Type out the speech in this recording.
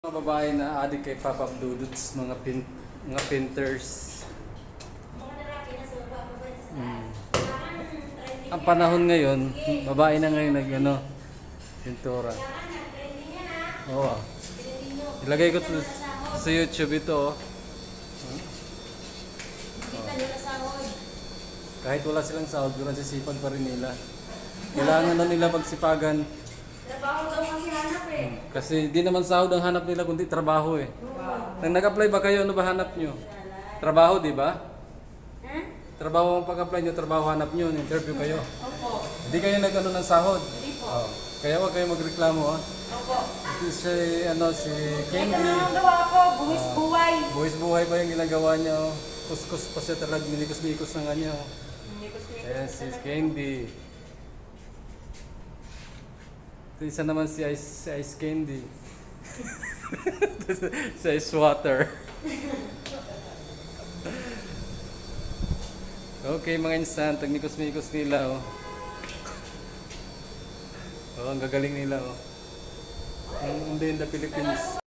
Mga babae na adik kay Papa Duduts, mga painters. Ang panahon ngayon, babae na ngayon pintura. Oo. Ilagay ko to sa YouTube ito. Kahit wala silang sahod, pero sisipag pa rin nila. Kailangan na nila pagsipagan. Trabaho daw kasi hanap eh. Kasi di naman sahod ang hanap nila kundi trabaho eh. Nang nag-apply ba kayo, ano ba hanap nyo? Trabaho, di ba? Trabaho ang pag-apply nyo, trabaho hanap nyo, interview kayo. Opo. Hindi kayo nag-ano ng sahod. Hindi po. Oh. Kaya wag kayo magreklamo ha. Opo. Ito si Ito Candy. na ang gawa ko, buwis buhay. Buwis buhay pa yung ginagawa niya. Oh. Kuskus pa siya talaga, minikos-mikos ng kanya. Oh. Ayan si Candy. Ito isa naman si Ice Candy. Si Ice Water. Okay mga insan, tagnikos-mikos nila oh. Oh, ang gagaling nila oh. Ang in the Philippines.